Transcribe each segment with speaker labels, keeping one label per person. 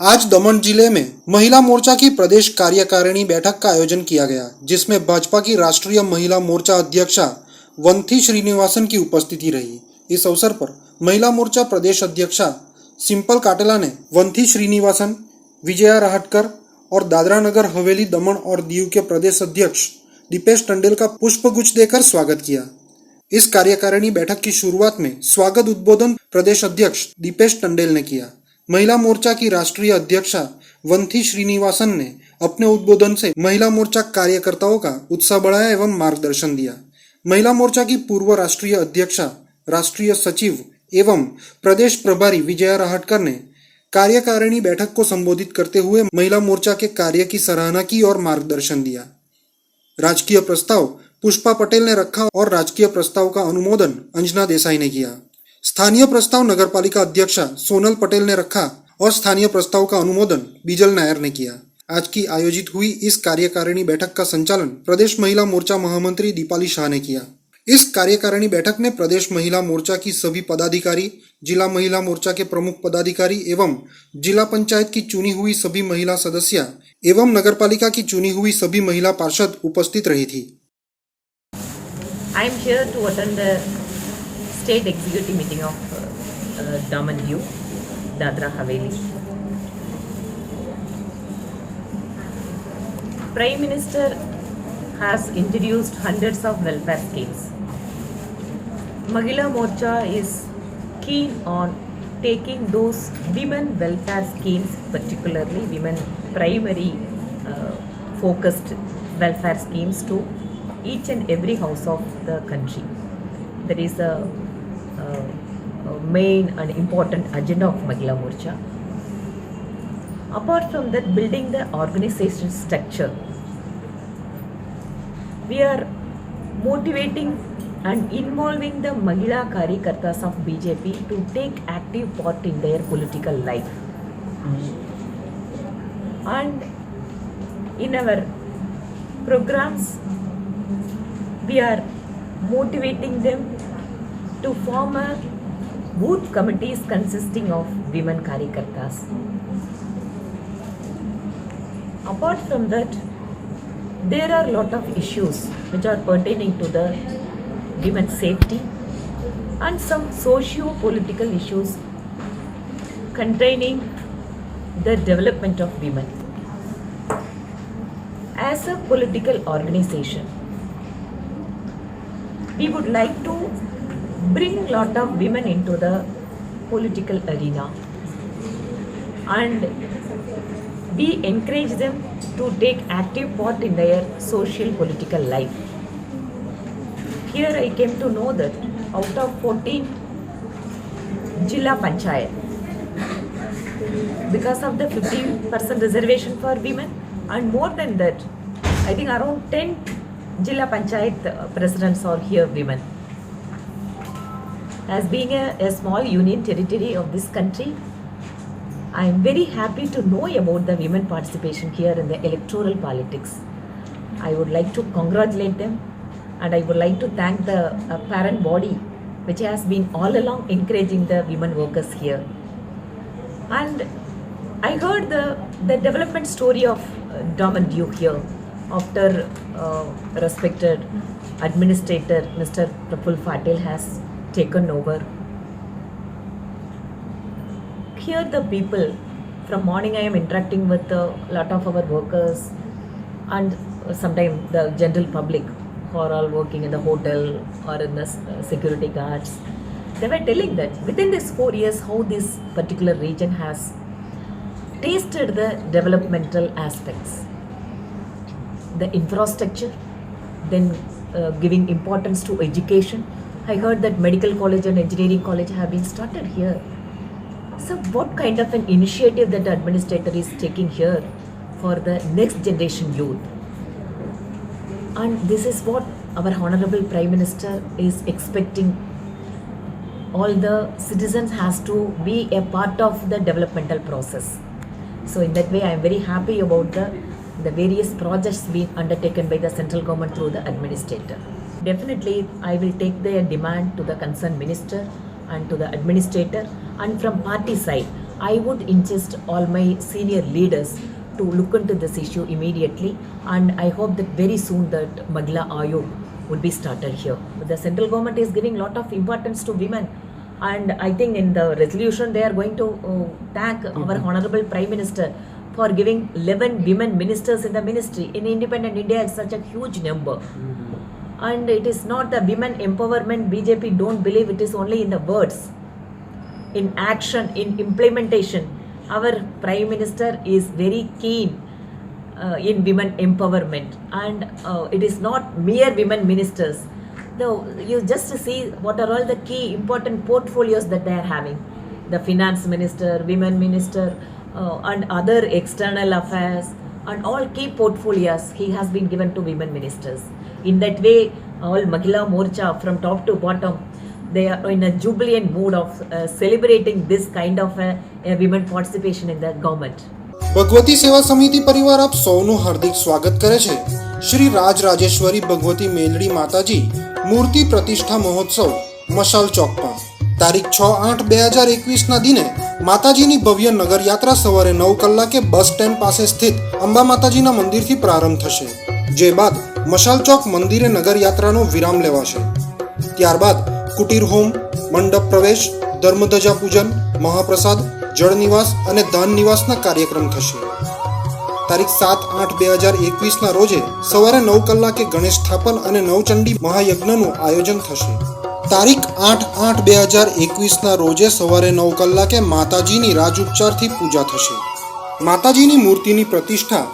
Speaker 1: आज दमन जिले में महिला मोर्चा की प्रदेश कार्यकारिणी बैठक का आयोजन किया गया, जिसमें भाजपा की राष्ट्रीय महिला मोर्चा अध्यक्षा वंथी श्रीनिवासन की उपस्थिति रही। इस अवसर पर महिला मोर्चा प्रदेश अध्यक्षा सिंपल काटेला ने वंथी श्रीनिवासन, विजया राहटकर और दादरा नगर हवेली, दमन और दीव के प्रदेश अध्यक्ष दीपेश टंडेल का पुष्पगुच्छ देकर स्वागत किया। इस कार्यकारिणी बैठक की शुरुआत में स्वागत उद्बोधन प्रदेश अध्यक्ष दीपेश टंडेल ने किया। महिला मोर्चा की राष्ट्रीय अध्यक्षा वंथी श्रीनिवासन ने अपने उद्बोधन से महिला मोर्चा कार्यकर्ताओं का उत्साह बढ़ाया एवं मार्गदर्शन दिया। महिला मोर्चा की पूर्व राष्ट्रीय अध्यक्षा, राष्ट्रीय सचिव एवं प्रदेश प्रभारी विजया राहटकर ने कार्यकारिणी बैठक को संबोधित करते हुए महिला मोर्चा के कार्य की सराहना की और मार्गदर्शन दिया। राजकीय प्रस्ताव पुष्पा पटेल ने रखा और राजकीय प्रस्ताव का अनुमोदन अंजना देसाई ने किया। स्थानीय प्रस्ताव नगरपालिका अध्यक्षा सोनल पटेल ने रखा और स्थानीय प्रस्ताव का अनुमोदन बीजल नायर ने किया। आज की आयोजित हुई इस कार्यकारिणी बैठक का संचालन प्रदेश महिला मोर्चा महामंत्री दीपाली शाह ने किया। इस कार्यकारिणी बैठक में प्रदेश महिला मोर्चा की सभी पदाधिकारी, जिला महिला मोर्चा के प्रमुख पदाधिकारी एवं जिला पंचायत की चुनी हुई सभी महिला सदस्य एवं नगरपालिका की चुनी हुई सभी महिला पार्षद उपस्थित रही थी।
Speaker 2: I am here to attend the state executive meeting of Daman Diu, Dadra Haveli. Prime Minister has introduced hundreds of welfare schemes. Mahila Morcha is keen on taking those women welfare schemes, particularly women primary focused welfare schemes, to each and every house of the country. That is a main and important agenda of Mahila Morcha. Apart from that, building the organization structure, we are motivating and involving the Mahila Karyakartas of BJP to take active part in their political life. And in our programs, we are motivating them to form a booth committees consisting of women Karyakartas. Apart from that, there are a lot of issues which are pertaining to the women's safety and some socio-political issues containing the development of women. As a political organization, we would like to bring a lot of women into the political arena, and we encourage them to take active part in their social political life. Here I came to know that out of 14 Jilla Panchayat, because of the 15% reservation for women, and more than that, I think around 10 Jilla Panchayat presidents are here women. As being a small union territory of this country, I am very happy to know about the women participation here in the electoral politics. I would like to congratulate them, and I would like to thank the parent body which has been all along encouraging the women workers here. And I heard the development story of Daman Diu here after respected administrator Mr. Praful Patel has taken over. Here the people, from morning I am interacting with a lot of our workers and sometimes the general public who are all working in the hotel or in the security guards. They were telling that within these 4 years how this particular region has tasted the developmental aspects, the infrastructure, then giving importance to education. I heard that medical college and engineering college have been started here. So what kind of an initiative that the administrator is taking here for the next generation youth? And this is what our Honorable Prime Minister is expecting. All the citizens has to be a part of the developmental process. So in that way, I am very happy about the various projects being undertaken by the central government through the administrator. Definitely, I will take their demand to the concerned minister and to the administrator, and from party side I would insist all my senior leaders to look into this issue immediately, and I hope that very soon that Mahila Ayog would be started here. The central government is giving lot of importance to women, and I think in the resolution they are going to thank our honorable Prime Minister for giving 11 women ministers in the ministry. In independent India, it's such a huge number. And it is not the women empowerment. BJP don't believe it is only in the words. In action, in implementation, our Prime Minister is very keen in women empowerment, and it is not mere women ministers. Though you just see what are all the key important portfolios that they are having. The finance minister, women minister, and other external affairs, and all key portfolios he has been given to women ministers. In that way, all Mahila Morcha from top to bottom, they are in a jubilant mood of celebrating this kind of a women participation in the government.
Speaker 1: Bhagwati સેવા સમિતિ પરિવાર આપ સૌનું હાર્દિક સ્વાગત કરે છે શ્રી રાજરાજેશ્વરી ભગવતી મેલડી માતાજી મૂર્તિ પ્રતિષ્ઠા મહોત્સવ મશાલ ચોકમાં તારીખ 6/8/2021 ના દિને માતાજીની ભવ્ય નગર યાત્રા સવારે 9 કલાકે બસ સ્ટેન્ડ પાસે સ્થિત અંબા માતાજીના મંદિરથી પ્રારંભ થશે, જે બાદ મશાલ ચોક મંદિરે નગર યાત્રાનો વિરામ લેવાશે. ત્યારબાદ કુટીર હોમ, મંડપ પ્રવેશ, ધર્મધજા પૂજન, મહાપ્રસાદ, જળ નિવાસ અને દાન નિવાસના કાર્યક્રમ થશે. તારીખ 7/8/2021 ના રોજે સવારે 9 કલાકે ગણેશ સ્થાપન અને નવચંડી મહાયજ્ઞનું આયોજન થશે. તારીખ 8/8/2021 ના રોજે સવારે 9 કલાકે માતાજીની રાજઉપચારથી પૂજા થશે. માતાજીની મૂર્તિની પ્રતિષ્ઠા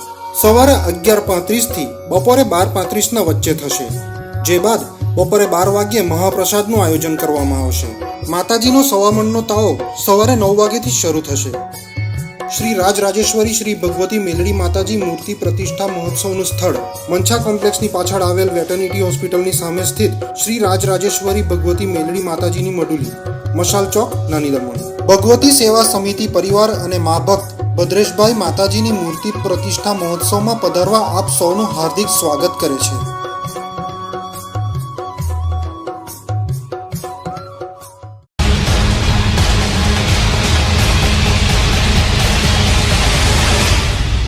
Speaker 1: સવારે 11:35 થી બપોરે 12:35 ના વચ્ચે થશે, જે બાદ બપોરે 12 વાગ્યે મહાપ્રસાદનું આયોજન કરવામાં આવશે. માતાજીનો સવામણનો તાવો સવારે 9 વાગ્યાથી શરૂ થશે. શ્રી રાજરાજેશ્વરી શ્રી ભગવતી મેલડી માતાજી મૂર્તિ પ્રતિષ્ઠા મહોત્સવનું સ્થળ મંછા કોમ્પ્લેક્સની પાછળ આવેલ વેટર્નિટી હોસ્પિટલની સામે સ્થિત શ્રી રાજરાજેશ્વરી ભગવતી મેલડી માતાજીની મડુલી, મશાલ ચોક, નાની દમણ. ભગવતી સેવા સમિતિ પરિવાર અને મા ભક્ત ભદ્રેશભાઈ માતાજીની મૂર્તિ પ્રતિષ્ઠા મહોત્સવમાં પધારવા આપ સૌનું હાર્દિક સ્વાગત કરે છે.